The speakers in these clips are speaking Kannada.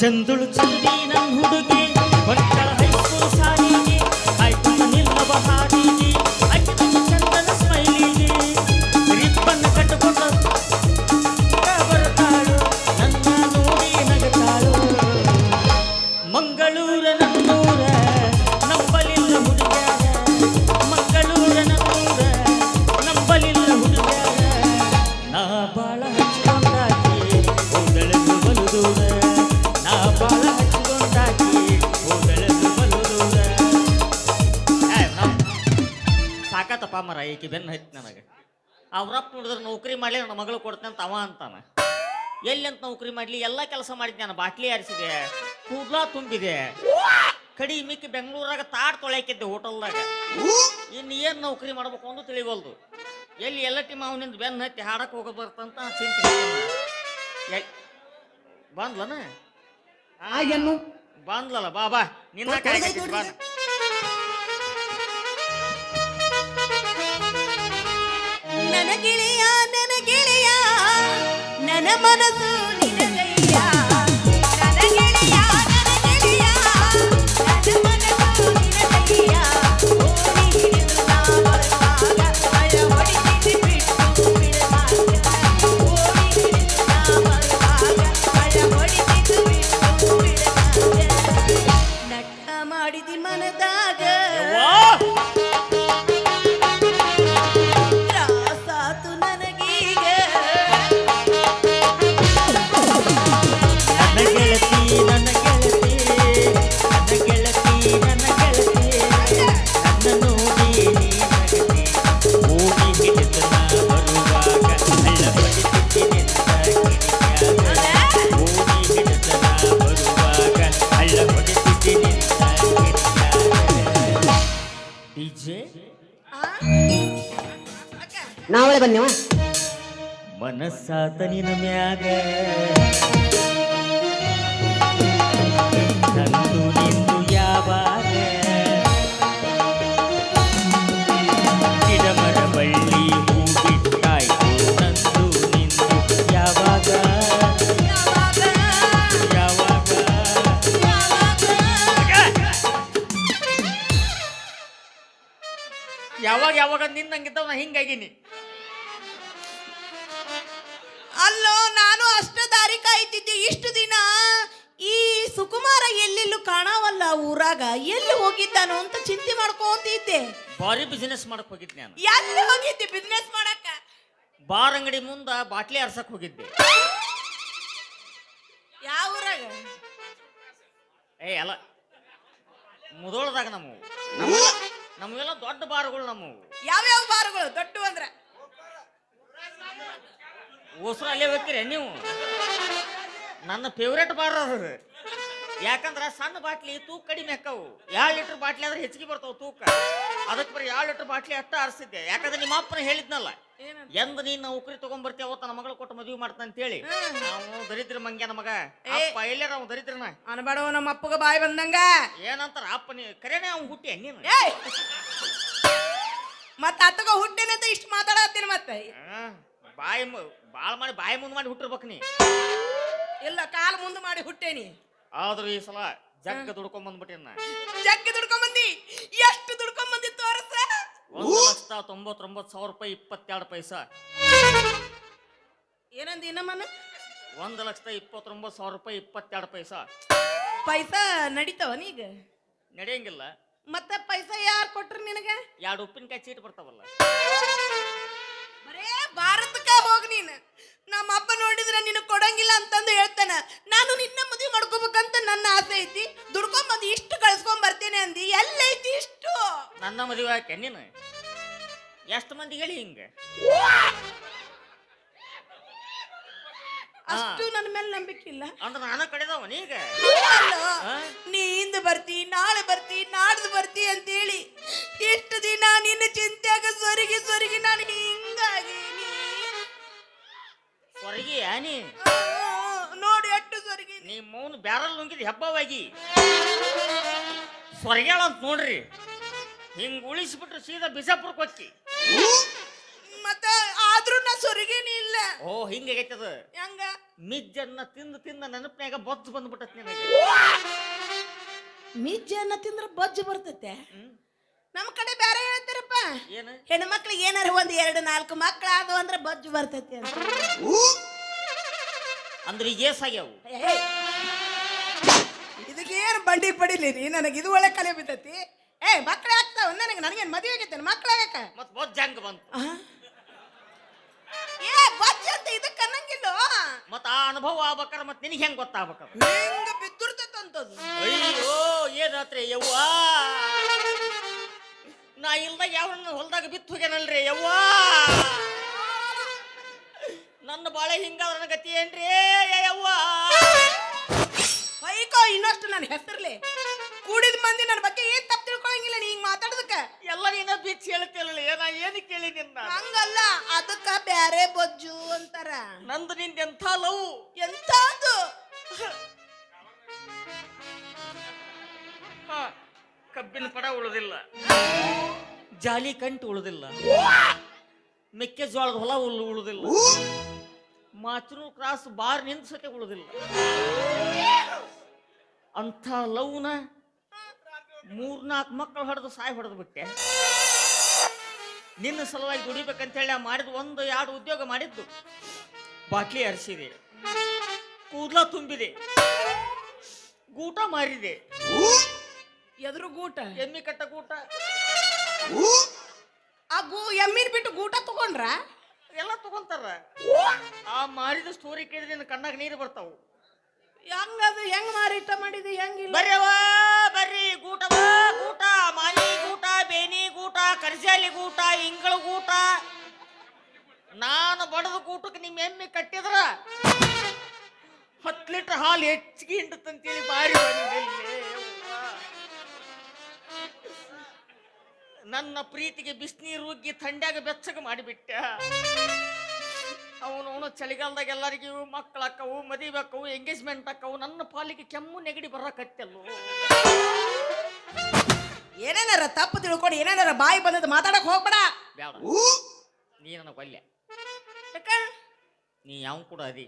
ಚಂದುಳು ಚಂದಿ ನನ್ ಹುಡುಗಿ ಹೊಂಟಳ ಹೈಸ್ಕೂಲ್ ಸಾಲಿಗೆ ಆಯ್ತು ನಿಲ್ಲವ ಹಾದಿಗೆ ಅಕ್ಕಿದ ಚಂದನ ಸ್ಮೈಲಿಗೆ ರಿಪ್ಪನ್ನ ಕಟ್ಟುಕೊಂಡ ಬರ್ತಾಳು ನನ್ನ ನೋಡಿ ನಗತಾಳು ಮಂಗಳೂರ ನನ್ನೂರ ನಂಬಲಿಲ್ಲ ಹುಡುಗ್ಯಾರ ಮಂಗಳೂರ ನನ್ನೂರ ನಂಬಲಿಲ್ಲ ಹುಡುಗ್ಯಾರ ನಾ ಬಾಳ ಹಚ್ಕೊಂಡಾಕಿ ಹೋದಳೆದು ಬಲು ದೂರ ನಾ ಬಾಳ ಹಚ್ಕೊಂಡಾಕಿ ಹೋದಳೆದು ಬಲು ದೂರ ಸಾಕತ್ತಪ್ಪ ಮರ ಈಕಿ ಬೆನ್ನು ಹತ್ತಿ ನನಗೆ ಅವ್ರಪ್ಪ ನೋಡಿದ್ರೆ ನೌಕರಿ ಮಾಡಲಿ ನನ್ನ ಮಗಳು ಕೊಡ್ತೇನೆ ಅಂತ ಅವ ಅಂತಾನ ಎಲ್ಲಿ ಅಂತ ನೌಕರಿ ಮಾಡಲಿ ಎಲ್ಲ ಕೆಲಸ ಮಾಡಿದ್ದೆ ನಾನು ಬಾಟ್ಲಿ ಆರಿಸಿದೆ ಕೂದ್ಲಾ ತುಂಬಿದೆ ಕಡಿ ಮಿಕ್ಕಿ ಬೆಂಗಳೂರಾಗ ತಾಟ್ ತೊಳೆಕಿದ್ದೆ ಹೋಟೆಲ್ದಾಗ ಇನ್ನು ಏನು ನೌಕರಿ ಮಾಡ್ಬೇಕು ಅಂದು ತಿಳಿವಲ್ದು ಎಲ್ಲಿ ಎಲ್ಲ ಟೀಮ್ ಅವನಿಂದ ಬೆನ್ನು ಹತ್ತಿ ಹಾಡಕ್ಕೆ ಹೋಗೋದು ಬರ್ತಂತ ಚಿಂತೆ ಬಂದ್ಲನ ಆಗೇನು ಬಂದ್ಲಲ್ಲ ಬಾ ನಿನ್ನ ಬಾ ನನ್ನ ಗೆಳೆಯ ನನ್ನ ಮನಸ್ಸು ನಿನಗಯ್ಯ ನನ್ನ ಗೆಳೆಯ ನನ್ನ ಮನಸ್ಸು ನಿನಗಯ್ಯ ಓಡಿ ಹಿಡಿದು ನಾ ಬರುವಾಗ ಮಳ ಹೊಡಿತಿದ್ದಿ ಬಿಟ್ಟು ಬಿಡದಾಗ ಓಡಿ ಹಿಡಿದು ನಾ ಬರುವಾಗ ಮಳ ಹೊಡಿತಿದ್ದು ಬಿಟ್ಟು ಬಿಡದಾಗ ನಟ್ಟ ಮಾಡಿದಿ ಮನದಾಗ ತ್ರಾಸಾತು ನನಗೀಗ ನನ್ನ ಗೆಳತಿ ನನ್ನ ಗೆಳತಿ ನನ್ನ ಗೆಳತಿ ನನ್ನ ಗೆಳತಿ ನನ್ನ ನೋಡಿ ನೀ ನಗತಿ ಓಡಿ ಹಿಡಿದು ನಾ ಬರುವಾಗ ಹಳ್ಳ ಹೊಡಿತಿದ್ದಿ ನಿನ್ನ ಗಿಣಿಯಾಗ ಓಡಿ ಹಿಡಿದು ನಾ ಬರುವಾಗ ಹಳ್ಳ ಹೊಡಿತಿದ್ದಿ ನಿನ್ನ ಗಿಣಿಯಾಗ ಡಿಜೆ ನಾವಳೆ ಬಂದೇವ ಮನಸ್ಸಾತ ನಿನ್ನ ಮ್ಯಾಗ ನಂದು ನಿಂದು ಯಾವಾಗ ಗಿಡಮರ ಬಳ್ಳಿ ಹೂ ಬಿಟ್ಟಾಯ್ತು ನಂದು ನಿಂದು ಯಾವಾಗ ಯಾವಾಗ ಯಾವಾಗ ಯಾವಾಗ ನಿನ್ನಂಗಿದ್ದವ ನಾ ಹಿಂಗಾಗಿನಿ ಅಲ್ಲೋ ನಾನು ಅಷ್ಟ ದಾರಿ ಕಾಯ್ತಿದ್ದೆ ಇಷ್ಟು ದಿನ ಈ ಸುಕುಮಾರ ಎಲ್ಲೆಲ್ಲೂ ಕಾಣವಲ್ಲ ಊರಾಗ ಎಲ್ಲಿ ಹೋಗಿದ್ದಾನೋ ಅಂತ ಚಿಂತೆ ಮಾಡ್ಕೊಂತಿದ್ದೆ ಭಾರಿ ಬಿಸಿನೆಸ್ ಮಾಡಕ್ ಹೋಗಿದ್ದೆ ನಾನು ಎಲ್ಲಿ ಹೋಗಿದ್ದೆ ಬಿಸ್ನೆಸ್ ಮಾಡಕ್ಕ ಬಾರ್ ಅಂಗಡಿ ಮುಂದ ಬಾಟ್ಲಿ ಆರ್ಸಕ್ ಹೋಗಿದ್ದೆ ಯಾವ ಊರಾಗ ಅಲ್ಲ ಮುದೋಳದಾಗ ನಮಗೆಲ್ಲ ದೊಡ್ಡ ಬಾರ್ಗಳು ನಮ್ಮವು ಯಾವ್ಯಾವ ಬಾರುಗಳು ದೊಡ್ಡ ಅಂದ್ರ ಓಸ್ರು ಅಲ್ಲೇ ಹೋಗ್ತೀರಿ ನೀವು ನನ್ನ ಫೇವ್ರೇಟ್ ಬಾರ್ ಅದು ಯಾಕಂದ್ರೆ ಸಣ್ಣ ಬಾಟ್ಲಿ ತೂಕ ಕಡಿಮೆ ಹಾಕವು 2 ಲೀಟರ್ ಬಾಟ್ಲಿ ಆದ್ರೆ ಹೆಚ್ಚಿಗೆ ಬರ್ತಾವ ತೂಕ ಅದಕ್ಕೆ ಬರೀ 2 ಲೀಟರ್ ಬಾಟ್ಲಿ ಅಷ್ಟ ಆರಿಸಿದ್ದೆ ಯಾಕಂದ್ರೆ ನಿಮ್ಮ ಅಪ್ಪನ ಹೇಳಿದ್ನಲ್ಲ ಎಂದ ನೀನ್ ನೌಕರಿ ತಗೊಂಡ್ಬರ್ತೀಯ ಅವತ್ತು ನನ್ನ ಮಗಳು ಕೊಟ್ಟು ಮದುವೆ ಮಾಡ್ತಾನ ಅಂತೇಳಿ ನಾವು ದರಿದ್ರ ಮಂಗ್ಯ ನಮಗ ಅಪ್ಪ ಎಲ್ಲಾರ ಅವ್ ದರಿದ್ರನ ಅನ್ಬೇಡವ ನಮ್ಮ ಅಪ್ಪಗ ಬಾಯಿ ಬಂದಂಗ ಏನಂತಾರ ಅಪ್ಪ ನೀ ಕರೇನೆ ಅವ್ನು ಹುಟ್ಟಿ ನೀನು ಮತ್ತ ಅತ್ತಗ ಹುಟ್ಟೇನಂತ ಇಷ್ಟು ಮಾತಾಡತ್ತೀನಿ ಮತ್ತೆ ಬಾಯಿ ಬಾಳ್ ಮಾಡಿ ಬಾಯಿ ಮುಂದ್ ಮಾಡಿ ಹುಟ್ಟಿರ್ಬೇಕು ನೀ ಇಲ್ಲ ಕಾಲ್ ಮುಂದೆ ಮಾಡಿ ಹುಟ್ಟೇನಿ ಆದ್ರೂ ಈ ಸಲ ಜಗ್ಗ ದುಡ್ಕೊಂಡ್ ಬಂದ್ಬಿಟ್ಟಿನ ಜಗ್ಗಿ ದುಡ್ಕೊಂಬಂದಿ ಎಷ್ಟು ದುಡ್ಕೊಂಬಂದಿ ತೋರಸ 1,99,000 ರೂಪಾಯಿ 22 ಪೈಸಾ ಏನಂದ ಇನ್ನಮ್ಮನ 1,29,000 ರೂಪಾಯಿ 22 ಪೈಸಾ ಪೈಸಾ ನಡೀತಾವ ನೀಗ ನಡೆಯಂಗಿಲ್ಲ ಮತ್ತೆ ಪೈಸಾ ಯಾರು ಕೊಟ್ರ ನಿನಗ 2 ಉಪ್ಪಿನಕಾಯಿ ಚೀಟ್ ಬರ್ತಾವಲ್ಲ ಬರೇ ಭಾರತಕ್ಕ ಹೋಗ್ ನೀನು ನಮ್ಮ ಅಪ್ಪ ನೋಡಿದ್ರೆ ನಿನಗೆ ಕೊಡಂಗಿಲ್ಲ ಅಂತಂದು ಹೇಳ್ತಾನ ನಾನು ನಿನ್ನ ಮದುವೆ ಮಾಡ್ಕೋಬೇಕಂತ ನನ್ನ ಆಸೆ ಐತಿ ದುಡ್ಕೊಂಬಂದು ಇಷ್ಟು ಕಳ್ಸ್ಕೊಂಡ್ ಬರ್ತೇನೆ ಅಂದಿ ಎಲ್ಲೈತಿ ಇಷ್ಟು ನನ್ನ ಮದುವೆ ಹಾಕೆ ನೀನು ಎಷ್ಟು ಮಂದಿ ಹೇಳಿ ಹಿಂಗ ಅಷ್ಟು ನನ್ನ ಮೇಲೆ ನಂಬಿಕೆ ಇಲ್ಲ ಅಂದ್ರೆ ನಾನು ಕಡೆದವ ನೀಗ ನೀ ಇಂದು ಬರ್ತಿ ನಾಳೆ ಬರ್ತಿ ನಾಡ್ದು ಬರ್ತಿ ಅಂತೇಳಿ ಇಷ್ಟು ದಿನ ನಿನ್ನ ಚಿಂತೆಯಾಗ ಸೊರಗಿ ನಾನು ಹಿಂಗಾಗೀನಿ ಹೊರಗಿ ಆನಿ ನೋಡಿ ಎಷ್ಟು ಸೊರಗಿ ನೀ ಮೌನ ಬ್ಯಾರಲ್ ನುಂಗಿದ ಹಬ್ಬವಾಗಿ ಸ್ವರ್ಗ್ಯಾಳ ಅಂತ ನೋಡ್ರಿ ಹಿಂಗ್ ಉಳಿಸ್ಬಿಟ್ರೆ ಸೀದಾ ಬಿಜಾಪುರಕ್ಕೆ ಹೋಗಿ ಮತ್ತೆ ಆದ್ರೂ ನಾ ಸೊರಗೇನಿ ಇಲ್ಲ ಓ ಹಿಂಗಾಗೈತದ ಹೆಂಗ ಮಿಜ್ಜನ್ನ ತಿಂದು ತಿಂದ ನೆನಪಿನಾಗ ಬೊಜ್ಜು ಬಂದ್ಬಿಟ್ಟತ್ ನಿನಗೆ. ಮಿಜ್ಜನ್ನ ತಿಂದ್ರೆ ಬಜ್ಜು ಬರ್ತೈತೆ. ಹ್ಮ್ ನಮ್ಮ ಕಡೆ ಬೇರೆ ಹೇಳ್ತಾರಪ್ಪ, ಏನು ಹೆಣ್ಮಕ್ಳಿಗೆ ಏನಾರ 1-2-4 ಮಕ್ಳು ಆದವು ಅಂದ್ರೆ ಬಜ್ಜು ಬರ್ತೈತಿ ಅಂತ. ಅಂದ್ರೆ ಈಗ ಏಸಾಗ್ಯಾವು. ಇದಕ್ಕೇನು ಬಂಡಿ ಪಡಿಲಿ ರೀ, ನನಗೆ ಇದು ಒಳ್ಳೆ ಕಲೆ ಬಿದ್ದೈತಿ. ಮಕ್ಳು ಆಗ್ತಾವ ನನಗೇನು ಮದುವೆ ಆಗೈತೆ ಮಕ್ಳಾಗಕ್ಕ. ಮತ್ ಬೊಜ್ಜು ಹೆಂಗ ಬಂತು? ಬಜ್ಜು ಅಂತ ಇದಕ್ಕೆ ಅನ್ನಂಗಿಲ್ಲ. ಮತ್ ಆ ಅನುಭವ ಆಗ್ಬೇಕಾರ ಮತ್ ನಿನಗೆ ಹೆಂಗ್ ಗೊತ್ತಾಗ್ಬೇಕ? ಹಿಂಗ ಬಿದ್ದಿರ್ತೈತಂತದ್ದು. ಅಯ್ಯೋ ಏನಾತ್ರಿ ಯವ್ವ, ನಾ ಇಲ್ದಾಗ ಯಾವನ್ನ ಹೊಲ್ದಾಗ ಬಿತ್ತು ಹೋಗ್ಯಾನಲ್ರಿ ಯವ್ವ. ನನ್ನ ಬಾಳೆ ಹಿಂಗಾದ್ರ ಗತಿ ಏನ್ರಿ ಯವ್ವ? ಬೈಕೋ ಇನ್ನಷ್ಟು ನನ್ನ ಹೆಸರ್ಲಿ ಕೂಡಿದ ಮಂದಿ ನನ್ನ ಬಗ್ಗೆ ಏನ್ ತಪ್ಪು ತಿಳ್ಕೊಳಂಗಿಲ್ಲ. ನೀ ಹಿಂಗ್ ಮಾತಾಡೋದಕ್ಕ ಎಲ್ಲ ನೀನ ಬಿಚ್ಚಿ ಹೇಳ್ತಿರಲ್ಲ, ನಾ ಏನು ಕೇಳಿ ನಿನ್ನ? ಹಂಗಲ್ಲ, ಅದಕ್ಕ ಬ್ಯಾರೆ ಬಜ್ಜು ಅಂತಾರ. ನಂದು ನಿಂದ ಎಂಥ ಲವ್, ಎಂತಾದು ಕಬ್ಬಿನ ಪಡ ಉಳಿದಿಲ್ಲ, ಜಾಲಿ ಕಂಟು ಉಳಿದಿಲ್ಲ, ಮೆಕ್ಕೆಜೋಳದ ಹೊಲ ಉಳಿದಿಲ್ಲ, ಮಾಚನೂರು ಕ್ರಾಸ್ ಬಾರ್ ನಿಂದ್ಸತೆ ಉಳಿದಿಲ್ಲ. ಅಂಥ ಲವ್ನ 3-4 ಮಕ್ಕಳು ಹೊಡೆದು ಸಾಯಿ ಹೊಡೆದು ಬಿಟ್ಟೆ. ನಿನ್ನ ಸಲುವಾಗಿ ದುಡಿಬೇಕಂತೇಳಿ ಮಾಡಿದ್ದು 1-2 ಉದ್ಯೋಗ ಮಾಡಿದ್ದು. ಬಾಟ್ಲಿ ಅರಿಸಿದೆ, ಕೂದಲ ತುಂಬಿದೆ, ಗೂಟ ಮಾರಿದೆ. ಎದ್ರು ಗೂಟ? ಎಮ್ಮಿ ಕಟ್ಟ ಗೂಟ. ಆ ಎಮ್ಮಿನ ಬಿಟ್ಟು ಗೂಟ ತಗೊಂಡ್ರ? ಎಲ್ಲ ತಗೊಂತಾರ. ಆ ಮಾರಿದ ಸ್ಟೋರಿ ಕೇಳಿದ್ರೆ ನಿನ್ನ ಕಣ್ಣಾಗ ನೀರು ಬರ್ತಾವು. ಹೆಂಗದು ಹೆಂಗ್ ಮಾರಾಟ ಮಾಡಿದಿ? ಹೆಂಗಿಲ್ಲ ಬರ್ರವ ಬರ್ರಿ, ಗೂಟವ ಗೂಟ, ಮಾಲಿ ಗೂಟ, ಬೇನಿ ಗೂಟ, ಕರ್ಜಾಲಿ ಗೂಟ, ಇಂಗಳ ಗೂಟ. ನಾನು ಬಡದ ಗೂಟಕ್ಕೆ ನಿಮ್ಮ ಎಮ್ಮೆ ಕಟ್ಟಿದ್ರ 10 ಲೀಟರ್ ಹಾಲು ಹೆಚ್ಚಿಗೆ ಹಿಂಡತಂತೇಳಿ ಮಾರಿ ಬಂದಿಲ್ಲ. ನನ್ನ ಪ್ರೀತಿಗೆ ಬಿಸಿನೀರು ಉಗ್ಗಿ ಥಂಡ್ಯಾಗ ಬೆಚ್ಚಗೆ ಮಾಡಿಬಿಟ್ಟ. ಅವನು ಚಳಿಗಾಲದಾಗ ಎಲ್ಲರಿಗೂ ಮಕ್ಕಳಕ್ಕವು, ಮದುವೆ ಅಕ್ಕವು, ಎಂಗೇಜ್ಮೆಂಟ್ ಅಕ್ಕವು. ನನ್ನ ಪಾಲಿಗೆ ಕೆಮ್ಮು ನೆಗಡಿ ಬರಕತ್ತಲ್ಲೋ. ಏನೇನಾರ ತಪ್ಪು ತಿಳ್ಕೊಂಡು ಏನೇನಾರ ಬಾಯಿ ಬಂದದ್ದು ಮಾತಾಡಕ್ ಹೋಗ್ಬೇಡ. ಬೇಡ, ನೀ ನನ್ನ ಕೊಲ್ಲೆ. ಯಾಕ? ನೀ ಯಾವ ಕೂಡ ಅದಿ.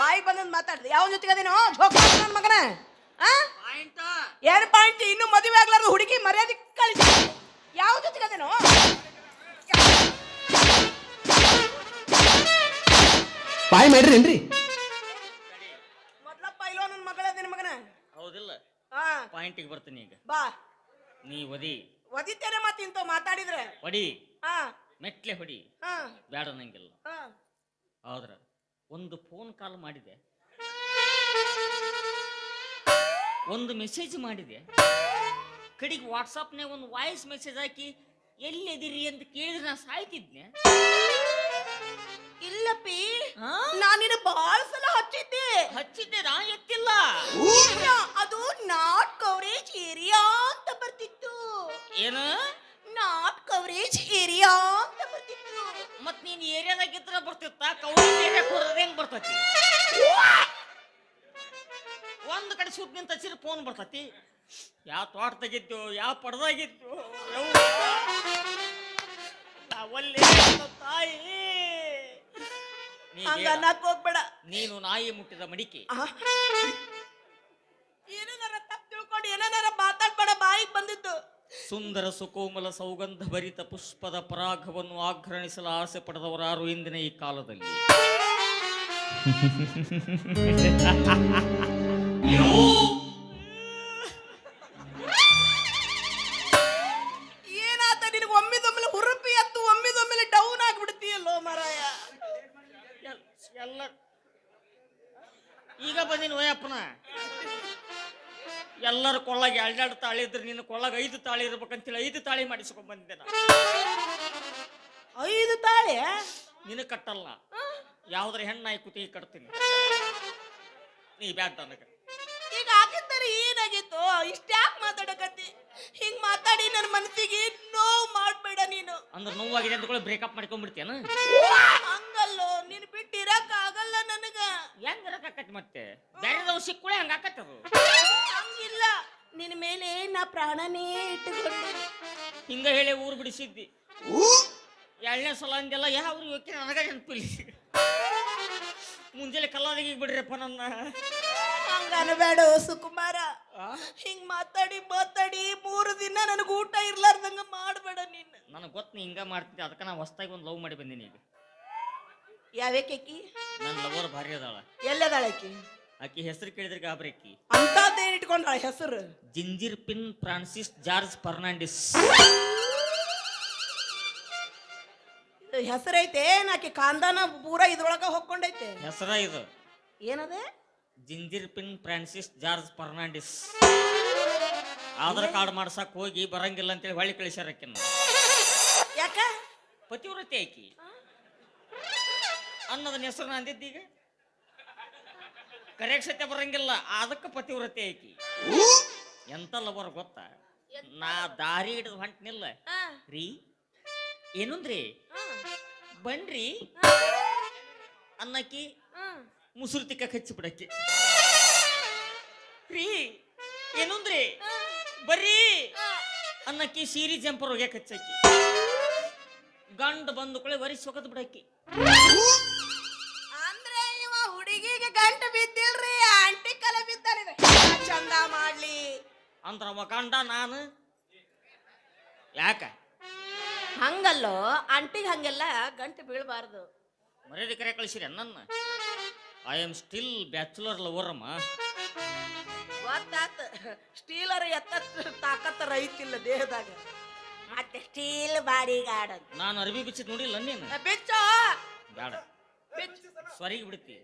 ಬಾಯಿ ಬಂದದ್ ಮಾತಾಡ್ದೆ. ಯಾವ ಜೊತೆಗೆ ಅದೇನೋ ನನ್ನ ಮಗನ ಏನ್ ಪಾಯಿಂಟ್? ಇನ್ನು ಮದುವೆ ಆಗ್ಲಾರ್ದು ಹುಡುಗಿ ಮರ್ಯಾದೆ ಕಳಿಸಿ ಯಾವ ಜೊತೆಗೆ ಅದೇನೋ? ಬಾಯ್ ಮಾಡ್ರೇನ್ರಿ? ಮೊದ್ಲಪ್ಪ ಇಲ್ಲೋ ನನ್ನ ಮಗಳದೇನ ಮಗನ. ಹೌದಿಲ್ಲ? ಪಾಯಿಂಟಿಗೆ ಬರ್ತೀನಿ ಈಗ. ಬಾ, ನೀ ಒದಿ. ಒದಿತೇನೆ ಮತ್ತೆ ಇಂತ ಮಾತಾಡಿದ್ರೆ. ಹೊಡಿ, ಹಾ ಮೆಟ್ಲೆ ಹೊಡಿ, ಹಾ ಬೇಡ ನಂಗಿಲ್ಲ. ಹಾ ಆದ್ರ ಒಂದು ಫೋನ್ ಕಾಲ್ ಮಾಡಿದೆ, ಒಂದು ಮೆಸೇಜ್ ಮಾಡಿದೆ, ಕಡೆಗೆ ವಾಟ್ಸಪ್ನಾಗ ಒಂದು ವಾಯ್ಸ್ ಮೆಸೇಜ್ ಹಾಕಿ ಎಲ್ಲಿದಿರಿ ಅಂತ ಕೇಳಿದ್ರೆ ನಾ ಸಾಯ್ತಿದ್ನೆ. ಇಲ್ಲಪ್ಪಿ, ನಾನಿನ ಬಾಳ ಸಲ ಹಚ್ಚಿದ್ದೆ ನಾ ಎತ್ತಿಲ್ಲ. ಅದು ನಾಟ್ ಕವರೇಜ್ ಏರಿಯಾ ಅಂತ ಬರ್ತಿತ್ತು. ಏನು? ನಾಟ್ ಕವರೇಜ್ ಏರಿಯಾ ಅಂತ ಬರ್ತಿತ್ತು. ಮತ್ ನೀನ್ ಏರಿಯಾದಾಗಿದ್ರ ಬರ್ತಿತ್ತ, ಕವರೇಜ್ ಏರಿಯಾ ಹೆಂಗ್ ಬರ್ತತಿ? ಒಂದ್ ಕಡೆ ಸುತ್ತ ನಿಂತ ಹಚ್ಚಿರ ಫೋನ್ ಬರ್ತತಿ. ಯಾವ ತೋಟ ತೆಗಿದ್ದು, ಯಾವ ಪಡ್ದಾಗಿದ್ದು, ನಾವಲ್ಲೇ ತಾಯಿ. ಹಂಗನ್ನಕ್ ಹೋಗ್ಬೇಡ. ನೀನು ನಾಯಿ ಮುಟ್ಟಿದ ಮಡಿಕೆ. ಏನಾರ ತಪ್ಪು ತಿಳ್ಕೊಂಡು ಏನಾರ ಮಾತಾಡ್ಬೇಡ. ಬಾಯಿಗೆ ಬಂದಿದ್ದು ಸುಂದರ ಸುಕೋಮಲ ಸೌಗಂಧ ಭರಿತ ಪುಷ್ಪದ ಪರಾಗವನ್ನು ಆಘ್ರಾಣಿಸಲು ಆಸೆ ಪಡೆದವರಾರು ಇಂದಿನ ಈ ಕಾಲದಲ್ಲಿ. ಏನಾತ ನಿನಗೆ? ಒಮ್ಮಿದೊಮ್ಮೆಲೆ ಹುರುಪಿ ಎತ್ತು, ಒಮ್ಮಿದೊಮ್ಮೆಲೆ ಡೌನ್ ಆಗ್ಬಿಡ್ತೀಯಲ್ಲೋ ಮರಾಯ. ಎಲ್ಲ ಈಗ ಬಂದಿನ ವಯಪ್ಪನ ಎಲ್ಲರ ಕೊಳ್ಳಾಗ 2 ತಾಳಿ ಇದ್ರೆ ನಿನ್ನ ಕೊಳ್ಳಾಗ 5 ತಾಳಿ ಇರ್ಬೇಕಂತೇಳಿ 5 ತಾಳಿ ಮಾಡಿಸ್ಕೊಂಡ್ ಬಂದಿದ್ದೆ ನಾ. 5 ತಾಳಿ ನಿನ್ನ ಕಟ್ಟಲ್ಲ, ಯಾವ್ದ್ರ ಹೆಣ್ಣಾಯಿ ಕುತ್ತಿಗೆ ಕಟ್ತೀನಿ. ನೀ ಬ್ಯಾಡ ನನಗ. ಈಗ ಆಗಿದ್ದರೆ ಏನಾಗಿತ್ತು? ಇಷ್ಟ್ಯಾಕ್ ಮಾತಾಡಕತ್ತಿ? ಹಿಂಗ್ ಮಾತಾಡಿ ನನ್ನ ಮನಸ್ಸಿಗೆ ನೋವು ಮಾಡ್ಬೇಡ ನೀನು. ಅಂದ್ರೆ ನೋವಾಗಿದೆ ಅಂದ್ಕೊಳ್ಳಿ ಬ್ರೇಕಪ್ ಮಾಡ್ಕೊಂಡ್ಬಿಡ್ತೇನ? ಹಂಗಲ್ಲೋ, ನೀನ್ ಬಿಟ್ಟು ಇರಕ್ ಆಗಲ್ಲ ನನಗ. ಹೆಂಗ್ ಇರಕಾಕತಿ ಮತ್ತೆ? ಬೇರೆದವ್ ಸಿಕ್ಕುಳೆ ಹಂಗ ಆಕತ್ತದು. ಹಂಗಿಲ್ಲ, ನಿನ್ನ ಮೇಲೆ ನಾ ಪ್ರಾಣನೇ ಇಟ್ಟುಕೊಂಡೆ. ಹಿಂಗ ಹೇಳಿ ಊರು ಬಿಡಿಸಿದ್ದಿ. ಎರಡನೇ ಸಲ ಅಂದೆಲ್ಲ ಯಾವ ಯೋಕೆ ನನಗ ನೆನಪಿಲ್ಲ. ಮುಂಜಾನೆ ಕಲ್ಲಾದಿಗೆ ಬಿಡ್ರಿಪ್ಪ ನನ್ನ. ಹಂಗ ಅನ್ಬೇಡ ಸುಕುಮಾರ. ಹಿಂಗ್ ಮಾತಾಡಿ 3 ದಿನ ನನಗೆ ಊಟ ಇರ್ಲಾರ್ದಂಗ ಮಾಡ್ಬೇಡ ನೀನ್. ನನಗೆ ಗೊತ್ತು ನೀ ಹಿಂಗ ಮಾಡ್ತಿದ್ದೆ, ಅದಕ್ಕೆ ನಾ ಹೊಸ್ತಾಗಿ ಒಂದು ಲವ್ ಮಾಡಿ ಬಂದೀನಿ. ಈಗ ಯಾವ್ಯಾಕಿ ನನ್ನ ಲವರ್ ಭಾರಿ ಅದಾಳ. ಎಲ್ಲದಾಳ ಆಕಿ? ಆಕಿ ಹೆಸರು ಕೇಳಿದ್ರೆ ಗಾಬರಿ ಆಕಿ. ಅಂತದೇನ್ ಇಟ್ಕೊಂಡ್ರ ಹೆಸರು? Ginger pin Francis George Fernandes. ಹೆಸರೈತೆ ಆಕಿ ಕಾಂದಾನ ಪೂರಾ ಇದ್ರೊಳಗ ಹೊಕ್ಕೊಂಡೈತೆ. ಹೆಸರ ಇದು ಏನದ? Ginger pin Francis George Fernandes. Aadhaar card ಮಾಡ್ಸಕ್ ಹೋಗಿ ಬರಂಗಿಲ್ಲ ಅಂತೇಳಿ ಹೊಳ್ಳಿ ಕಳಿಸ್ಯಾರ ಆಕಿನ. ಯಾಕ? ಪತಿವ್ರತೆ ಆಕಿ ಅನ್ನೋದನ್ನ ಹೆಸರು ಅಂದಿದ್ದೀಗ ಕರೆಕ್ಟ್ ಸತ್ಯ ಬರಂಗಿಲ್ಲ, ಅದಕ್ಕೆ ಪತಿವ್ರತೆ ಆಕಿ. ಎಂತ ಲವರ್ ಗೊತ್ತಾ? ನಾ ದಾರಿ ಹಿಡಿದು ಹೊಂಟ್ನಿಲ್ಲ ರೀ, ಏನಂದ್ರಿ ಬನ್ರಿ ಅನ್ನಕ್ಕಿ ಮುಸುರು ತಿಕ್ಕ ಹಚ್ಚಿ ಬಿಡಕ್ಕಿ. ರೀ ಏನಂದ್ರಿ ಬರ್ರಿ ಅನ್ನಕ್ಕಿ ಸೀರಿ ಜಂಪರ್ ಹೋಗ್ಯಾಕ ಹಚ್ಚಕ್ಕಿ. ಗಂಡ ಬಂದು ಕೊಳೆ ವರಿಸಿ ಹೋಗದ್ ಬಿಡಕ್ಕಿ. ಅಂದ್ರೆ ಇವ ಹುಡುಗಿಗೆ ಗಂಟು ಬಿದ್ದಿಲ್ರಿ, ಆಂಟಿ ಕಲೆ ಬಿದ್ದಾರಿದೆ. ಚಂದ ಮಾಡ್ಲಿ ಅಂದ್ರ ಅವ ಗಂಡ ನಾನು ಯಾಕ ಹಂಗಲ್ಲೋ, ಆಂಟಿಗೆ ಹಂಗೆಲ್ಲ ಗಂಟು ಬೀಳ್ಬಾರ್ದು. ಮರ್ಯಾದೆ ಕರೆ ಕಳಿಸಿರಿ ನನ್ನ. I am still bachelor lover ಅಮ್ಮ. ಗೊತ್ತಾತ, ಸ್ಟೀಲರ್ ಎತ್ತ ತಾಕತ್ತ ರೈತಿಲ್ಲ ದೇಹದಾಗ, ಮತ್ತೆ ಸ್ಟೀಲ್ ಬಾಡಿ ಗಾರ್ಡ್. ನಾನು ಅರ್ಬಿ ಬಿಚ್ಚಿದ್ ನೋಡಿಲ್ಲ ನೀನು? ಬಿಚ್ಚ ಬೇಡ, ಸ್ವರಿಗೆ ಬಿಡ್ತಿ.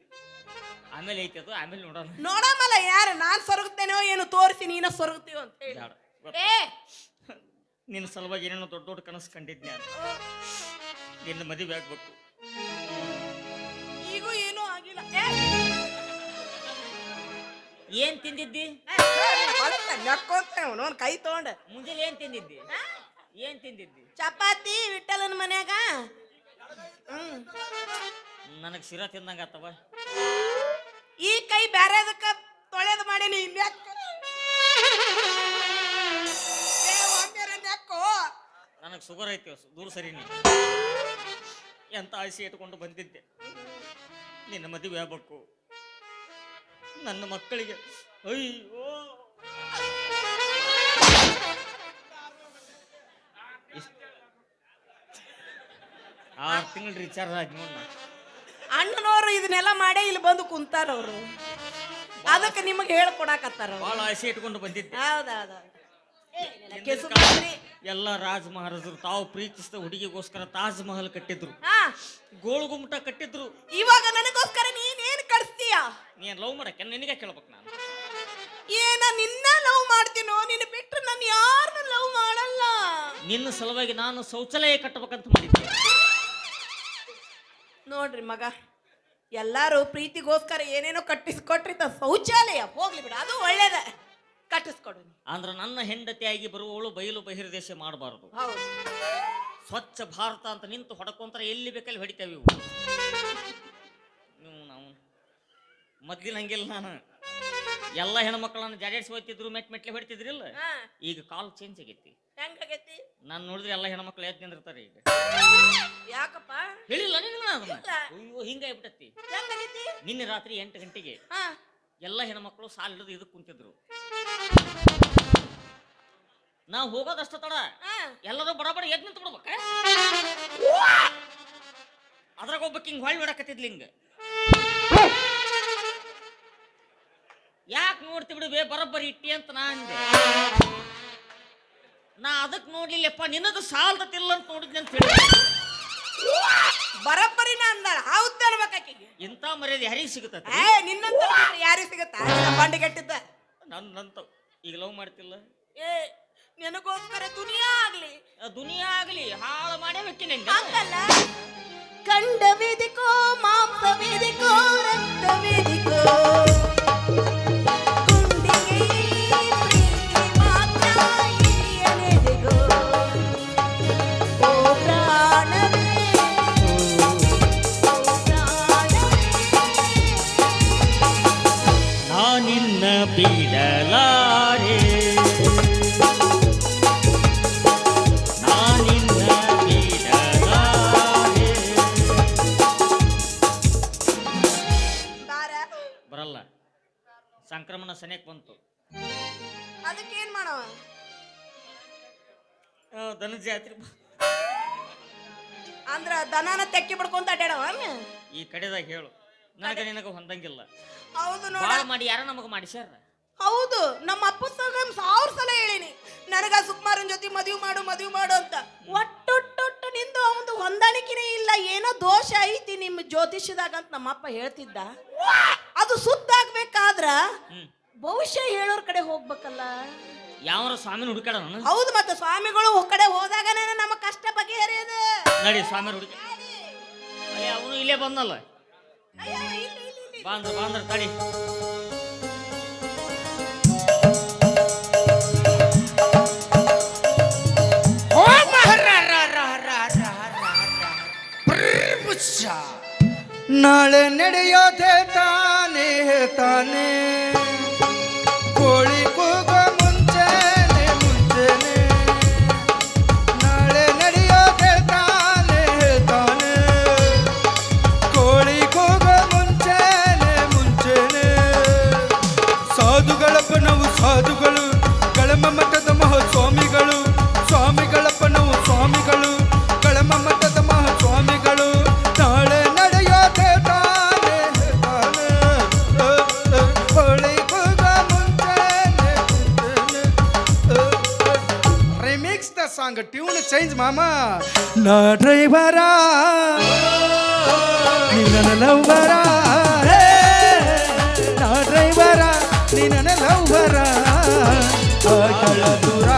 ಆಮೇಲೆ ಐತಿ ಅದು, ಆಮೇಲೆ ನೋಡೋಣ. ನೋಡಮಲ್ಲ ಯಾರು ನಾನ್ ಸೊರಗುತ್ತೇನೋ ಏನು ತೋರಿಸಿ ನೀನ ಸೊರಗುತ್ತೀವ ಅಂತ ಹೇಳಿ. ನಿನ್ನ ಸಲುವಾಗಿ ಏನೇನೋ ದೊಡ್ಡ ದೊಡ್ಡ ಕನಸು ಕಂಡಿದ್ದೆ. ನಿನ್ನ ಮದುವೆ ಆಗ್ಬೇಕು. ಈಗೂ ಏನೂ ಆಗಿಲ್ಲ. ಏನ್ ತಿಂದಿದ್ದಿ? ನೋಡ್ ಕೈ ತಗೊಂಡ ಮುಂಜಾನೆ ಏನ್ ತಿಂದಿದ್ದಿ? ಏನ್ ತಿಂದಿದ್ದಿ? ಚಪಾತಿ ವಿಠಲನ ಮನ್ಯಾಗ. ನನಗ್ ಶಿರಾ ತಿಂದಂಗ ಆತವ. ಈ ಕೈ ಬ್ಯಾರೆದಕ್ಕ ತೊಳೆದು ಮಾಡೇನಿ. ನನಗ್ ಶುಗರ್ ಐತಿ, ದೂರ ಸರಿ. ನೀ ಎಂತ ಆಸೆ ಇಟ್ಕೊಂಡು ಬಂದಿದ್ದೆ. ನಿನ್ನ ಮದುವೆ ಆಗ್ಬೇಕು, ನನ್ನ ಮಕ್ಕಳಿಗೆ. ಅಯ್ಯೋ 6 ತಿಂಗಳು ರಿಚಾರ್ಜ್ ಆಗಿ ನೋಡ. ಅಣ್ಣನವರು ಇದನ್ನೆಲ್ಲ ಮಾಡೇ ಇಲ್ಲಿ ಬಂದು ಕುಂತಾರ ಅವರು. ಅದಕ್ಕೆ ನಿಮಗೆ ಹೇಳ್ಕೊಡಕತ್ತಾರ. ಬಹಳ ಆಸೆ ಇಟ್ಕೊಂಡು ಬಂದಿದ್ದೆ. ಹೌದೌದು. ಎಲ್ಲ ರಾಜ ಮಹಾರಾಜರು ತಾವು ಪ್ರೀತಿಸಿದ ಹುಡುಗಿಗೋಸ್ಕರ ತಾಜ್ ಮಹಲ್ ಕಟ್ಟಿದ್ರು, ಹಾ, ಗೋಳು ಗುಮ್ಮಟ ಕಟ್ಟಿದ್ರು. ಇವಾಗ ನನಗೋಸ್ಕರ ನೀನೇನ್ ಕಳಿಸ್ತೀಯ? ನೀನ್ ಲವ್ ಮಾಡಕ್ಕೆ ನಿನಗೆ ಕೇಳ್ಬೇಕು ನಾನು. ಏನ ನಿನ್ನ ಲವ್ ಮಾಡ್ತೀನೋ? ನಿನ್ನ ಬಿಟ್ಟರೆ ನಾನು ಯಾರನ್ನ ಲವ್ ಮಾಡಲ್ಲ. ನಿನ್ನ ಸಲುವಾಗಿ ನಾನು ಶೌಚಾಲಯ ಕಟ್ಟಬೇಕಂತ ಮಾಡಿದ್ದೆ. ನೋಡ್ರಿ ಮಗ, ಎಲ್ಲಾರು ಪ್ರೀತಿಗೋಸ್ಕರ ಏನೇನೋ ಕಟ್ಟಿಸ್ಕೊಟ್ರಿತ. ಶೌಚಾಲಯ ಹೋಗ್ಲಿ ಬಿಡ, ಅದು ಒಳ್ಳೇದ, ಕಟ್ಟಿಸ್ಕೊಡು. ಅಂದ್ರ ನನ್ನ ಹೆಂಡತಿಯಾಗಿ ಬರುವವಳು ಬಯಲು ಬಹಿರ್ದೇಶ ಮಾಡಬಾರದು. ಹೌದು, ಸ್ವಚ್ಛ ಭಾರತ ಅಂತ ನಿಂತು ಹೊಡ್ಕೊಂತಾರೆ, ಎಲ್ಲಿ ಬೇಕಲ್ಲಿ ಹೊಡಿತೇವೆ ಇವು. ನೀವು ನಾವು ಮೊದ್ಲಿನ ಹಂಗಿಲ್ಲ. ನಾನು ಎಲ್ಲ ಹೆಣ್ಮಕ್ಳನ್ನ ಜಾಡಿಸಿ ಹೋಗ್ತಿದ್ರು, ಮೆಟ್ಲೆ ಹೊಡಿತಿದ್ರಿಲ್ಲ. ಈಗ ಕಾಲ್ ಚೇಂಜ್ ಆಗೈತಿ. ಹೆಂಗಾಗೈತಿ? ನಾನು ನೋಡಿದ್ರೆ ಎಲ್ಲ ಹೆಣ್ಮಕ್ಳು ಎದ್ದು ನಿಂದಿರ್ತಾರೆ ಈಗ. ಯಾಕಪ್ಪ ಹೇಳಿಲ್ಲ ನಿನಗೆ ಅದನ್ನ? ಅಯ್ಯೋ ಹಿಂಗಾಗ್ಬಿಟ್ಟತಿ. ಹೆಂಗಾಗೈತಿ? ನಿನ್ನೆ ರಾತ್ರಿ 8 ಗಂಟೆಗೆ ಎಲ್ಲ ಹೆಣ್ಮಕ್ಳು ಸಾಲ ಹಿಡಿದು ಇದಕ್ಕೆ ಕುಂತಿದ್ರು. ನಾವು ಹೋಗೋದಷ್ಟ ತಡ ಎಲ್ಲರೂ ಬಡಬಡ ಎದ್ದು ನಿಂತು ಬಿಡ್ಬೇಕ. ಅದ್ರಾಗ ಒಬ್ಬಕ್ಕೆ ಹಿಂಗೆ ಹೊಳ್ಳಿ ಬಿಡಕತ್ತಿದ್ಲಿ. ಹಿಂಗ ಯಾಕೆ ನೋಡ್ತಿ ಬಿಡುವೆ ಬರೋಬ್ಬರಿ ಇಟ್ಟಿ ಅಂತ ನಾ ಅಂದೆ. ನಾ ಅದಕ್ಕೆ ನೋಡ್ಲಿಲ್ಲಪ್ಪ, ನಿನದು ಸಾಲದತ್ತಿಲ್ಲ ಅಂತ ನೋಡಿದ್ನಿ ಅಂತ ಹೇಳಿ. ಬರೋಬ್ಬರಿ ನಾ ಅಂದಾಳ. ಹೌದು ಅನ್ಬೇಕಾಕಿಗೆ. ಇಂಥ ಮರ್ಯಾದೆ ಯಾರಿಗೆ ಸಿಗುತ್ತ? ನಿನ್ನಂತ ಯಾರಿಗೆ ಸಿಗತ್ತಾ? ಬಂಡಿಗಟ್ಟಿದ್ದ ನನ್ನಂತ ಈಗ ಲವ್ ಮಾಡ್ತಿಲ್ಲ. ನಿನಗೋಸ್ಕರ ದುನಿಯಾ ಆಗ್ಲಿ ಹಾಳು ಮಾಡೇ ಬೇಕಿ ನಂಗೆ. ಹಂಗಲ್ಲ, ಕಂಡ ವೇದಿಕೋ ಮಾಂಸ ವೇದಿಕೋ ರಕ್ತ ವೇದಿಕೋ ನಿನ್ನ ಬಿಡಲಾರೆ, ನಾನಿನ್ನ ಸಂಕ್ರಮಣ ಸನೇಕ್ ಬಂತು. ಅದಕ್ಕೇನ್ ಮಾಡವ? ದನ ಜಾತ್ರೆ ಅಂದ್ರ ದನಾನ ತೆಕ್ಕಿ ಬಿಡ್ಕೊಂತ ಅಡ್ಯಾಡವ ಈ ಕಡೆದಾಗ ಹೇಳು, ನನಗ ನಿನಗ ಹೊಂದಂಗಿಲ್ಲ. ಹೌದು ನೋಡ. ಬಾಳ ಮಾಡಿ ಯಾರ ನಮಗ ಮಾಡಿಸ್ಯಾರ. ಹೌದು, ನಮ್ಮ ಅಪ್ಪ ಸಹ 1000 ಸಲ ಹೇಳಿನಿ ನನಗ ಸುಕುಮಾರನ್ ಜೊತೆ ಮದುವೆ ಮಾಡು ಅಂತ. ಒಟ್ಟೊಟ್ಟು ನಿಂದು ಅವಂದು ಹೊಂದಾಣಿಕೆನೇ ಇಲ್ಲ, ಏನೋ ದೋಷ ಐತಿ ನಿಮ್ಮ ಜ್ಯೋತಿಷ್ಯದಾಗ ಅಂತ ನಮ್ಮ ಅಪ್ಪ ಹೇಳ್ತಿದ್ದ. ಅದು ಸುದ್ದಾಗ್ಬೇಕಾದ್ರ ಭವಿಷ್ಯ ಹೇಳೋರ್ ಕಡೆ ಹೋಗ್ಬೇಕಲ್ಲ. ಯಾವ ಸ್ವಾಮಿನ ಹುಡುಕಾಡ? ಹೌದು, ಮತ್ತೆ ಸ್ವಾಮಿಗಳು ಕಡೆ ಹೋದಾಗನೇ ನಮ್ಮ ಕಷ್ಟ ಬಗೆಹರಿಯೋದು. ನಡಿ ಸ್ವಾಮಿ ಹುಡುಕ. ಅವನು ಇಲ್ಲೇ ಬಂದಲ್ಲ. ಬಾಂದ್ರ ತಡಿ. ನಾಳೆ ನಡೆಯೋದೆ ತಾನೇ ತಾನೇ, ಕೋಳಿ ಕೂಗೋ ಮುಂಚೆನೆ ನಾಳೆ ನಡೆಯೋದೆ ತಾನೇ ತಾನೇ, ಕೋಳಿ ಕೂಗೋ ಮುಂಚೆನೆ ಸಾಧುಗಳಪ್ಪ ನಾವು ಸಾಧುಗಳು, ಕಳಮ ಮಠದ ಮಹಾಸ್ವಾಮಿಗಳು, ಸ್ವಾಮಿಗಳಪ್ಪ ನಾವು ಸ್ವಾಮಿಗಳು, ಕಳಮ ಮಠದ ಮಹಾಸ್ವಾಮಿಗಳು. ನಾಳೆ ನಡೆಯೋದೆ ತಾನೇ ತಾನೇ, ಕೋಳಿ ಕೂಗೋ ಮುಂಚೆನೆ. Remix the song, tune change ಮಾಮಾ. ನಾ ಡ್ರೈವರ ನಿನ್ನ ಲವ್ವರ, ನಾ ಡ್ರೈವರ ನಿನ್ನ ಲವ್ವರ, ಆಗಲ ದೂರ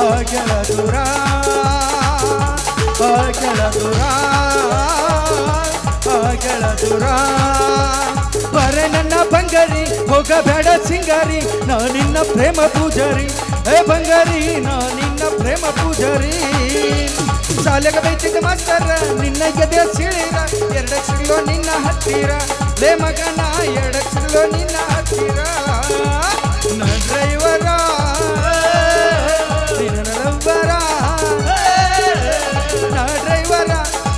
ಆಗಲ ದೂರ ಆಗಲ ದೂರ ಆಗಲ ದೂರ. ಬರೆ ನನ್ನ ಬಂಗಾರಿ ಹೋಗಬೇಡ ಸಿಂಗಾರಿ, ನಾ ನಿನ್ನ ಪ್ರೇಮ ಪೂಜಾರಿ. ಏ ಬಂಗಾರಿ ನಾ ನಿನ್ನ ಪ್ರೇಮ ಪೂಜಾರಿ. ಶಾಲೆಗೆ ಬೈತಿದ್ದ ಮಾಸ್ತರ ನಿನ್ನ ಎದೆ ಸಿಳಿರ, 2 ಸಿಡಿಲೋ ನಿನ್ನ ಹತ್ತಿರ. ಲೇ ಮಗನ 2 ಸಿಡಿಲೋ ನಿನ್ನ ಹತ್ತಿರ. ನಾ ಡ್ರೈವರ ನಿನ್ನ ಲವ್ವರ, ನಾ ಡ್ರೈವರ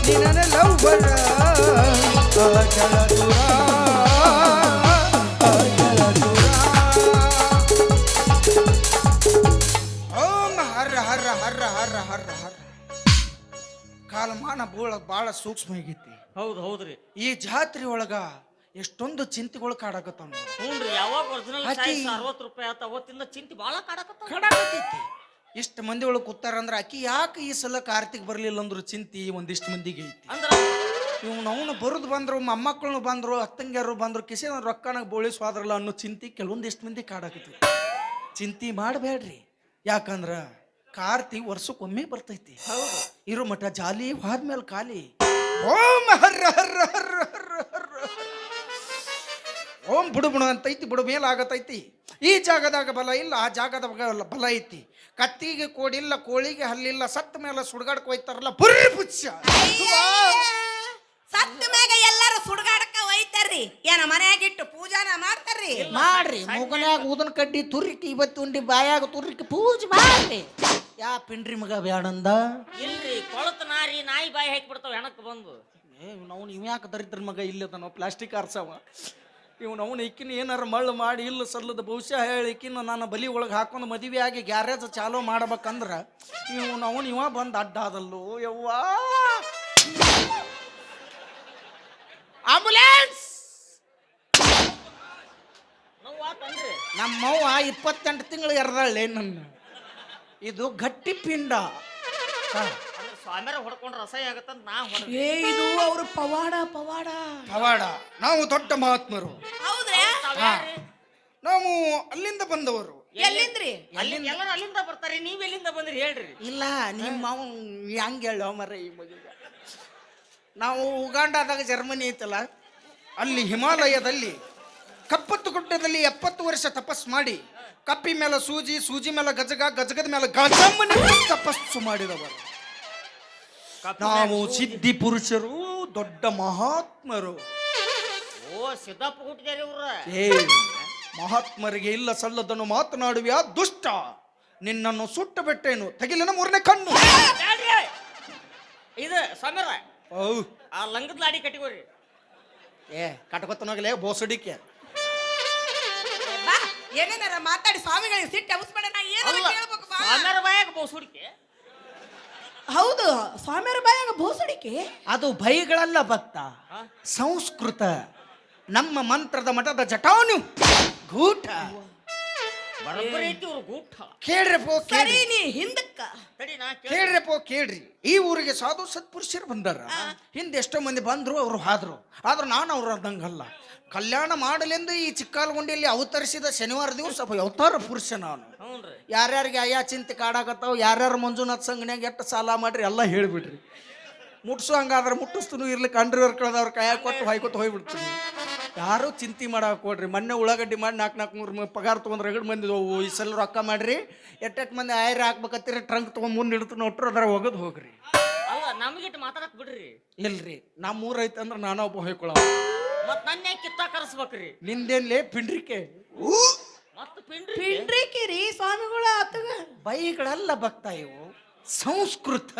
ನಿನ್ನ ಲವ್ವರ, ಆಗಲ ದೂರ ಆಗಲ ದೂರ. ಓಂ ಹರ್ರ ಹರ್ರ ಹರ್ರ ಹರ್ರ ಹರ್ರ ಹರ್ರ. ಕಾಲಮಾನ ಭಾಳ ಸೂಕ್ಷ್ಮ ಆಗೈತಿ. ಹೌದ್ರಿ. ಈ ಜಾತ್ರೆ ಒಳಗ ಎಷ್ಟೊಂದು ಚಿಂತೆಗಳು ಕಾಡಕತ್ತಾವ. ಹ್ಞೂನ್ರಿ, ಯಾವಾಗ ಒರಿಜಿನಲ್ ಆಕಿ- 60 ರೂಪಾಯಿ ಆತ ಅವತ್ತಿಂದ ಚಿಂತೆ ಭಾಳ ಕಾಡಕತ್ತೈತಿ. ಇಷ್ಟು ಮಂದಿ ಒಳಗೆ ಕೂತಾರಂದ್ರ ಆಕಿ ಯಾಕೆ ಈ ಸಲ ಕಾರ್ತಿಕ್ ಬರ್ಲಿಲ್ಲ ಅಂದ್ರು ಚಿಂತಿ ಒಂದಿಷ್ಟು ಮಂದಿಗೆ ಐತಿ. ಅಂದ್ರ ಅವನು ಬರುದು ಬಂದ್ರು, ಮೊಮ್ಮಕ್ಕಳು ಬಂದ್ರು, ಅತ್ತಂಗ್ಯಾರು ಬಂದ್ರು, ಕಿಸೆನ ರೊಕ್ಕನ ಬೋಳಿಸ್ವಾದ್ರಲ್ಲ ಅನ್ನೋ ಚಿಂತಿ ಕೆಲವೊಂದಿಷ್ಟು ಮಂದಿ ಕಾಡಕತ್ತಿ. ಚಿಂತಿ ಮಾಡಬೇಡ್ರಿ, ಯಾಕಂದ್ರ ಕಾರ್ತಿ ವರ್ಷಕ್ಕೊಮ್ಮೆ ಬರ್ತೈತಿ. ಹೌದು, ಇರೋ ಮಠ ಜಾಲಿ ಹೋದ್ಮೇಲೆ ಖಾಲಿ. ಓಂ ಹರ್ರ ಹರ್ರ ಹರ್ರ ಹರ್ರ ಹರ್ರ, ಓಂ ಬುಡು ಅಂತೈತಿ, ಬುಡು ಮೇಲೆ ಆಗತೈತಿ. ಈ ಜಾಗದಾಗ ಬಲ ಇಲ್ಲ, ಆ ಜಾಗದಾಗ ಬಲ ಐತಿ. ಕತ್ತಿಗೆ ಕೋಡಿಲ್ಲ, ಕೋಳಿಗೆ ಹಲ್ಲಿಲ್ಲ, ಸತ್ತ ಮೇಲೆ ಸುಡ್ಗಾಡ್ಕ ಹೋಯ್ತಾರಲ್ಲ ಬುರ್ರಿ ಪುಚ್ಚ. ಸತ್ತ ಮ್ಯಾಗ ಎಲ್ಲಾರು ಸುಡ್ಗಾಡಕ ಒಯ್ತಾರ್ರಿ, ಏನ ಮನ್ಯಾಗಿಟ್ಟು ಪೂಜಾನ ಮಾಡ್ತಾರ್ರಿ. ಮಾಡ್ರಿ, ಮೂಗನ್ಯಾಗ ಊದನ ಕಡ್ಡಿ ತುರ್ರಿಕಿ ಇವತ್ತು ಉಂಡಿ ಬಾಯಾಗ ತುರ್ರಿಕಿ ಪೂಜೆ ಮಾಡ್ರಿ. ಯಾ ಪಿಂಡ್ರಿ ಮಗ ಬ್ಯಾಡಂದ? ಇಲ್ರಿ, ಕೊಳತ ನಾರಿ ನಾಯಿ ಬಾಯಿ ಹಾಕಿ ಹೆಣಕ್ ಬಂದು. ನಾವು ಇವ್ಯಾಕೆ ದರಿದ್ರ ಮಗ ಇಲ್ಲದ ಪ್ಲಾಸ್ಟಿಕ್ ಆರ್ಸವ. ಅವನು ಇಕ್ಕಿನ ಏನಾರ ಮಳ್ಳು ಮಾಡಿ ಇಲ್ಲ ಸಲ್ಲದ ಬಹುಶಃ ಹೇಳಿ ಇಕ್ಕಿನ ನಾನು ಬಲಿ ಒಳಗೆ ಹಾಕೊಂಡು ಮದುವೆ ಆಗಿ ಗ್ಯಾರೇಜ್ ಚಾಲೂ ಮಾಡ್ಬೇಕಂದ್ರ ಇವ ಬಂದು ಅಡ್ಡ ಆದಲ್ಲೋ ಯವ್ವಾ. ಆಂಬುಲೆನ್ಸ್! ನಮ್ಮವ್ವ 28 ತಿಂಗಳು ಎರ್ದಾಳೆ ನನ್ನ. ಇದು ಗಟ್ಟಿ ಪಿಂಡ. ಸ್ವಾಮ್ಯಾರ ಹೊಡ್ಕೊಂಡ್ರೆ ಅಸಹ್ಯ ಆಗತ್ತಂತ ನಾ ಏ ಇದು ಅವ್ರ ಪವಾಡ ಪವಾಡ ಪವಾಡ. ನಾವು ದೊಡ್ಡ ಮಹಾತ್ಮರು. ಹೌದ್ರಾ? ನಾವು ಅಲ್ಲಿಂದ ಬಂದವರು. ಎಲ್ಲಿಂದ್ರಿ? ಎಲ್ಲರೂ ಅಲ್ಲಿಂದ ಬರ್ತಾರೆ, ನೀವ್ ಎಲ್ಲಿಂದ ಬಂದ್ರಿ ಹೇಳ್ರಿ. ಇಲ್ಲ ನಿಮ್ಮ ಹೆಂಗ್ ಹೇಳೋ ಮರ ಈ ಮಗ. ನಾವು ಉಗಾಂಡಾದಾಗ ಜರ್ಮನಿ ಐತಲ್ಲ, ಅಲ್ಲಿ ಹಿಮಾಲಯದಲ್ಲಿ ಕಪ್ಪತ್ತು ಗುಡ್ಡದಲ್ಲಿ 70 ವರ್ಷ ತಪಸ್ ಮಾಡಿ, ಕಪ್ಪಿ ಮೇಲೆ ಸೂಜಿ, ಸೂಜಿ ಮೇಲೆ ಗಜಗ, ಗಜಗದ ಮೇಲೆ ಗಜಮ್ಮನೆ ತಪಸ್ಸು ಮಾಡಿದವರು ನಾವು. ಸಿದ್ಧಿ ಪುರುಷರು, ದೊಡ್ಡ ಮಹಾತ್ಮರು. ಓ ಸಿದ್ದಪ್ಪ ಹುಟ್ಟಿದಾರೆ ಇವ್ರ. ಏ ಮಹಾತ್ಮರಿಗೆ ಇಲ್ಲ ಸಲ್ಲದನ್ನು ಮಾತನಾಡುವ ದುಷ್ಟ. ನಿನ್ನನ್ನು ಸುಟ್ಟ ಬೆಟ್ಟೇನು ತೆಗಿಲಿನ 3ನೇ ಕಣ್ಣು. ಇದು ಸ್ವಾಮ್ಯಾರ ಓ ಆ ಲಂಗದ ಲಾಡಿ ಕಟ್ಟಿಗೋರಿ. ಏ ಕಟ್ಕೊತನಾಗಲೇ ಬೋಸಡಿಕೆ ಏನೇನಾರ ಮಾತಾಡಿ ಸ್ವಾಮಿಗಳಿಗೆ ಸಿಟ್ಟು ಅವಸ್ಬೇಡ. ನಾ ಏನಾರ ಅಲ್ಲ ಕೇಳ್ಬೇಕು ಬಾ. ಸ್ವಾಮ್ಯಾರ ಬಾಯಾಗ ಬೋಸುಡಿಕೆ ಹೌದು, ಸ್ವಾಮಿಯರ ಬಾಯಾಗ ಬೋಸಡಿಕೆ. ಅದು ಭೈಗಳಲ್ಲ ಭಕ್ತ, ಆ? ಸಂಸ್ಕೃತ. ನಮ್ಮ ಮಂತ್ರದ ಮಠದ ಜಟಾನು ಗೂಟ. ಬರೋಬ್ಬರಿ ಐತಿ ಇವ್ರು ಗೂಟ. ಕೇಳ್ರಪ್ಪ ಸರಿ, ನೀ ಹಿಂದಕ್ಕ ತಡಿ ನಾ ಕೇಳ್ರಪ್ಪ ಕೇಳ್ರಿ. ಈ ಊರಿಗೆ ಸಾಧು ಸತ್ಪುರುಷರು ಬಂದಾರ. ಹಿಂದೆ ಎಷ್ಟೋ ಮಂದಿ ಬಂದ್ರು, ಅವ್ರು ಹಾದ್ರು. ಆದ್ರೆ ನಾನು ಅವ್ರ ಅರ್ಧಂಗಲ್ಲ. ಕಲ್ಯಾಣ ಮಾಡಲೆಂದು ಈ ಚಿಕ್ಕಾಲಗುಂಡಿಯಲ್ಲಿ ಅವತರಿಸಿದ ಶನಿವಾರ ದಿವಸ ಅವತಾರ ಪುರುಷ ನಾನು. ಹ್ಞೂನ್ರಿ ಯಾರ್ಯಾರಿಗೆ ಆಯಾ ಚಿಂತೆ ಕಾಡಾಕತ್ತಾವ, ಯಾರ್ಯಾರು ಮಂಜುನಾಥ್ ಸಂಘನ್ಯಾಗ ಎಷ್ಟು ಸಾಲ ಮಾಡ್ರಿ ಎಲ್ಲ ಹೇಳ್ಬಿಡ್ರಿ. ಮುಟ್ಸು ಹಂಗಾದ್ರೆ ಮುಟ್ಟಿಸ್ತು, ಇರ್ಲಿಕ್ಕೆ ಅಂಡ್ರಿವರ್ ಕಳೆದವ್ರ ಕೈಯಾಗ ಕೊಟ್ಟು ಹೊಯ್ಕೊಟ್ಟು ಹೋಗ್ಬಿಡ್ತೀನಿ. ಯಾರು ಚಿಂತೆ ಮಾಡಕ್ಕೆ ಕೊಡ್ರಿ. ಮೊನ್ನೆ ಉಳ್ಳಾಗಡ್ಡಿ ಮಾಡಿ 400 ಪಗಾರ ತೊಗೊಂಡ್ರೆ 2 ಮಂದಿ ಹೋವು. ಈ ಸಲ ರೊಕ್ಕ ಮಾಡ್ರಿ, ಎಟ್ಟೆಟ್ಟು ಮಂದಿ ಆಯ್ರಿ ಹಾಕ್ಬೇಕತ್ತೀರಿ, ಟ್ರಂಕ್ ತೊಗೊಂಡು ಮುಂದೆ ಇಡ್ತು ನೋಟ್ರು ಅದ್ರ ಒಗದು ಹೋಗ್ರಿ. ಅಲ್ಲ ನಮಗಿಟ್ಟು ಮಾತಾಡಕ್ ಬಿಡ್ರಿ. ಇಲ್ರಿ, ನಮ್ಮ ಊರ ಐತಂದ್ರೆ ನಾನು ಒಬ್ಬ ಹೊಯ್ಕೊಳ. ಮತ್ ನನ್ನ ಕಿತ್ತ ಕರೆಸ್ಬೇಕ್ರಿ. ನಿಂದೇನ್ಲೇ ಪಿಂಡ್ರಿಕೆ ಮತ್ ಪಿಂಡ್ರಿ ಪಿಂಡ್ರಿಕಿರಿ ಸ್ವಾಮಿಗಳ ಆತಗ. ಬೈಗಳಲ್ಲ ಭಕ್ತ, ಇವು ಸಂಸ್ಕೃತ.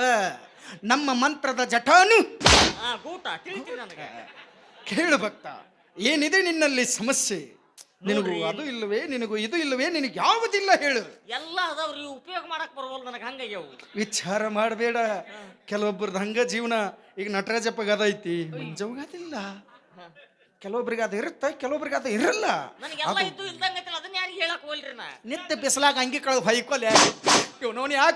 ನಮ್ಮ ಮಂತ್ರದ ಜಟಾನು ಗೂಟ ತಿಳಿತೀನಿ ನನಗೆ. ಕೇಳು ಭಕ್ತ, ಏನಿದೆ ನಿನ್ನಲ್ಲಿ ಸಮಸ್ಯೆ? ನಿನಗೂ ಅದು ಇಲ್ಲವೇ, ನಿನಗೂ ಇದು ಇಲ್ಲವೇ, ನಿನಗೆ ಯಾವುದಿಲ್ಲ ಹೇಳು. ಎಲ್ಲ ಅದಾವ್ರಿ, ಉಪಯೋಗ ಮಾಡಕ್ ಬರವಲ್ ನನಗೆ. ಹಂಗಾಗ್ಯಾವು. ವಿಚಾರ ಮಾಡಬೇಡ. ಕೆಲವೊಬ್ಬರದ್ದು ಹಂಗ ಜೀವನ. ಈಗ ನಟರಾಜಪ್ಪಗ ಅದೈತಿ, ಮಂಜವ್ಗದಿಲ್ಲ. ಕೆಲವೊಬ್ರಿಗೆ ಅದು ಇರುತ್ತೆ, ಕೆಲವೊಬ್ರಿಗೆ ಅದು ಇರಲ್ಲ. ನನಗೆಲ್ಲ ಇದ್ದು ಇಲ್ದಂಗೈತಲ್ಲ, ಅದನ್ನ ಯಾರಿಗೆ ಹೇಳಕ್ ಹೋಲ್ರಿ ನಾ. ನಿತ್ಯ ಬಿಸಲಾಗ ಅಂಗಿ ಕಳೆದು ಹೊಯ್ಕೊಲೆ ಇವನು ಯಾಕೆ